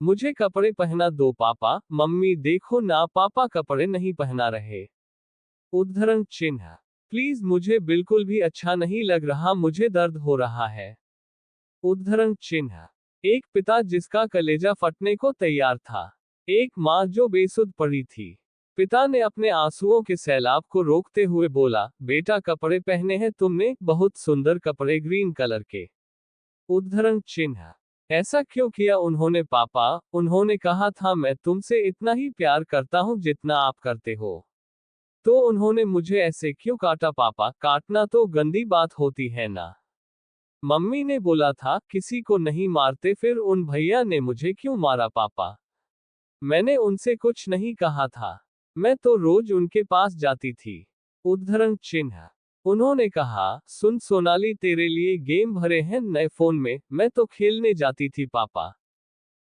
मुझे कपड़े पहना दो पापा, मम्मी देखो ना पापा कपड़े नहीं पहना रहे। उद्धरण चिन्ह। प्लीज मुझे बिल्कुल भी अच्छा नहीं लग रहा, मुझे दर्द हो रहा है। उद्धरण चिन्ह। एक पिता जिसका कलेजा फटने को तैयार था। एक माँ जो बेसुध पड़ी थी। पिता ने अपने आंसुओं के सैलाब को रोकते हुए बोला, बेटा कपड़े पहने हैं तुमने, बहुत सुंदर कपड़े ग्रीन कलर के। उद्धरण चिन्ह। ऐसा क्यों किया उन्होंने पापा, उन्होंने कहा था मैं तुमसे इतना ही प्यार करता हूं जितना आप करते हो। तो उन्होंने मुझे ऐसे क्यों काटा पापा, काटना तो गंदी बात होती है ना। मम्मी ने बोला था किसी को नहीं मारते, फिर उन भैया ने मुझे क्यों मारा पापा। मैंने उनसे कुछ नहीं कहा था। मैं तो रोज उनके पास जाती थी। उद्धरण चिन्ह। उन्होंने कहा, सुन सोनाली तेरे लिए गेम भरे हैं नए फोन में, मैं तो खेलने जाती थी पापा।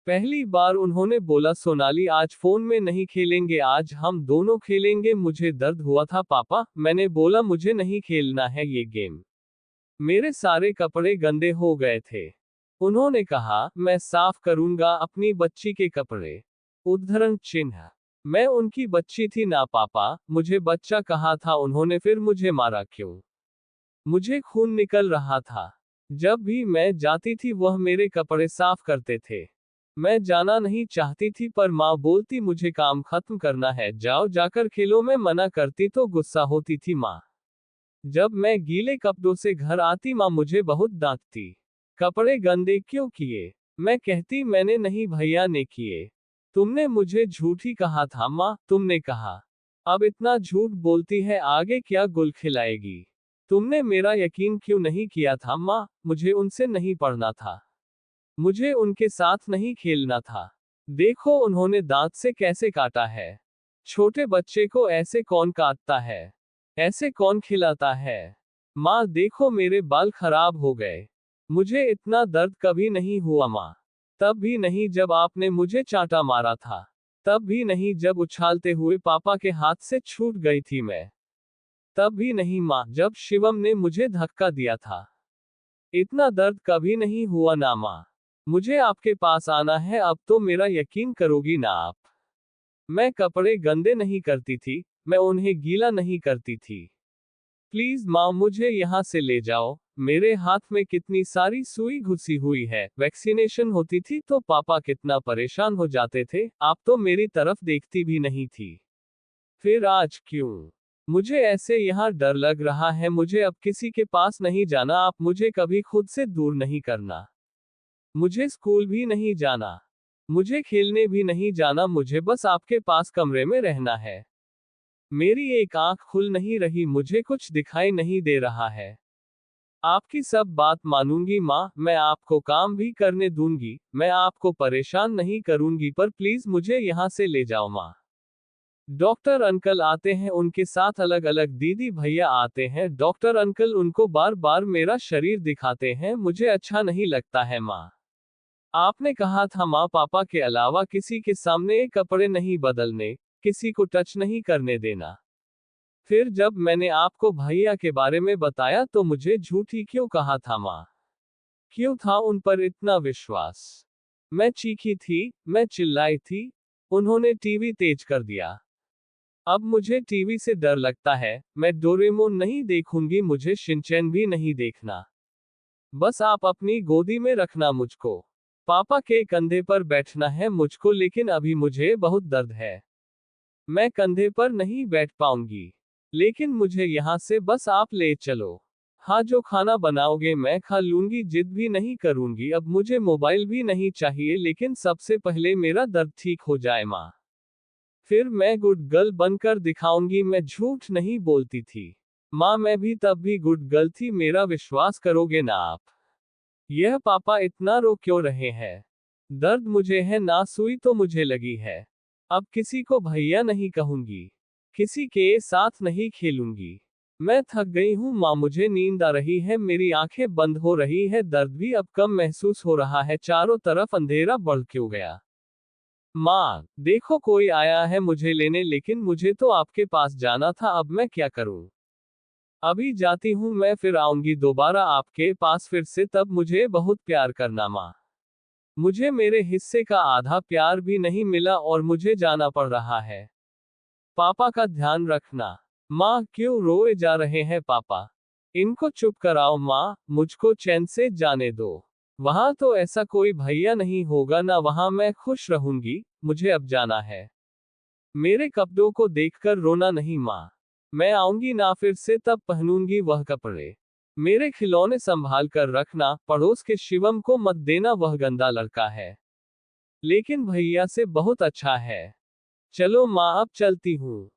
पहली बार उन्होंने बोला सोनाली आज फोन में नहीं खेलेंगे, आज हम दोनों खेलेंगे, मुझे दर्द हुआ था पापा, मैंने बोला मुझे नहीं खेलना है ये गेम। मेरे सारे कपड़े गंदे हो गए थे। उन्होंने कहा, मैं साफ करूंगा अपनी बच्ची के कपड़े। उद्धरण चिन्ह। मैं उनकी बच्ची थी ना पापा, मुझे बच्चा कहा था उन्होंने, फिर मुझे मारा क्यों। मुझे खून निकल रहा था। जब भी मैं जाती थी वह मेरे कपड़े साफ करते थे। मैं जाना नहीं चाहती थी पर माँ बोलती मुझे काम खत्म करना है, जाओ जाकर खेलो, मैं मना करती तो गुस्सा होती थी माँ। जब मैं गीले कपड़ों से घर आती माँ मुझे बहुत डांटती। कपड़े गंदे क्यों किए। मैं कहती मैंने नहीं भैया ने किए। तुमने मुझे झूठी कहा था माँ, तुमने कहा। अब इतना झूठ बोलती है, आगे क्या गुल खिलाएगी। तुमने मेरा यकीन क्यों नहीं किया था माँ, मुझे उनसे नहीं पढ़ना था। मुझे उनके साथ नहीं खेलना था। देखो उन्होंने दांत से कैसे काटा है। छोटे बच्चे को ऐसे कौन काटता है। ऐसे कौन खिलाता है। माँ देखो मेरे बाल खराब हो गए। मुझे इतना दर्द कभी नहीं हुआ माँ। तब भी नहीं जब आपने मुझे चांटा मारा था। तब भी नहीं जब उछालते हुए पापा के हाथ से छूट गई थी मैं। तब भी नहीं माँ जब शिवम ने मुझे धक्का दिया था। इतना दर्द कभी नहीं हुआ ना माँ। मुझे आपके पास आना है, अब तो मेरा यकीन करोगी ना आप। मैं कपड़े गंदे नहीं करती थी, मैं उन्हें गीला नहीं करती थी। प्लीज माँ मुझे यहाँ से ले जाओ, मेरे हाथ में कितनी सारी सुई घुसी हुई है, वैक्सीनेशन होती थी तो पापा कितना परेशान हो जाते थे, आप तो मेरी तरफ देखती भी नहीं थी। फिर आज क्यों। मुझे ऐसे यहाँ डर लग रहा है, मुझे अब किसी के पास नहीं जाना, आप मुझे कभी खुद से दूर नहीं करना। मुझे स्कूल भी नहीं जाना। मुझे खेलने भी नहीं जाना, मुझे बस आपके पास कमरे में रहना है। मेरी एक आंख खुल नहीं रही, मुझे कुछ दिखाई नहीं दे रहा है। आपकी सब बात मानूंगी माँ, मैं आपको काम भी करने दूंगी, मैं आपको परेशान नहीं करूंगी, पर प्लीज मुझे यहाँ से ले जाओ माँ। डॉक्टर अंकल आते हैं, उनके साथ अलग अलग दीदी भैया आते हैं, डॉक्टर अंकल उनको बार बार मेरा शरीर दिखाते हैं, मुझे अच्छा नहीं लगता है माँ। आपने कहा था माँ पापा के अलावा किसी के सामने कपड़े नहीं बदलने, किसी को टच नहीं करने देना। फिर जब मैंने आपको भैया के बारे में बताया तो मुझे झूठी क्यों कहा था माँ। क्यों था उन पर इतना विश्वास। मैं चीखी थी, मैं चिल्लाई थी। उन्होंने टीवी तेज कर दिया। अब मुझे टीवी से डर लगता है, मैं डोरेमोन नहीं देखूंगी, मुझे शिनचैन भी नहीं देखना। बस आप अपनी गोदी में रखना मुझको। पापा के कंधे पर बैठना है मुझको, लेकिन अभी मुझे बहुत दर्द है। मैं कंधे पर नहीं बैठ पाऊंगी। लेकिन मुझे यहाँ से बस आप ले चलो। हाँ जो खाना बनाओगे मैं खा लूंगी, जिद भी नहीं करूंगी, अब मुझे मोबाइल भी नहीं चाहिए, लेकिन सबसे पहले मेरा दर्द ठीक हो जाए माँ। फिर मैं गुड गर्ल बनकर दिखाऊंगी, मैं झूठ नहीं बोलती थी। माँ मैं भी तब भी गुड गर्ल थी, मेरा विश्वास करोगे ना आप। यह पापा इतना रो क्यों रहे हैं। दर्द मुझे है ना, सुई तो मुझे लगी है। अब किसी को भैया नहीं कहूंगी। किसी के साथ नहीं खेलूंगी। मैं थक गई हूँ माँ, मुझे नींद आ रही है, मेरी आंखें बंद हो रही है, दर्द भी अब कम महसूस हो रहा है, चारों तरफ अंधेरा बढ़ क्यों गया। माँ देखो कोई आया है मुझे लेने, लेकिन मुझे तो आपके पास जाना था, अब मैं क्या करूँ। अभी जाती हूँ मैं, फिर आऊंगी दोबारा आपके पास फिर से, तब मुझे बहुत प्यार करना माँ। मुझे मेरे हिस्से का आधा प्यार भी नहीं मिला और मुझे जाना पड़ रहा है। पापा का ध्यान रखना। माँ, क्यों रोए जा रहे हैं पापा? इनको चुप कराओ माँ, मुझको चैन से जाने दो। वहां तो ऐसा कोई भैया नहीं होगा ना, वहां मैं खुश रहूंगी, मुझे अब जाना है। मेरे कपड़ों को देखकर रोना नहीं माँ। मैं आऊंगी ना फिर से, तब पहनूंगी वह कपड़े। मेरे खिलौने संभाल कर रखना, पड़ोस के शिवम को मत देना, वह गंदा लड़का है। लेकिन भैया से बहुत अच्छा है। चलो माँ, अब चलती हूँ।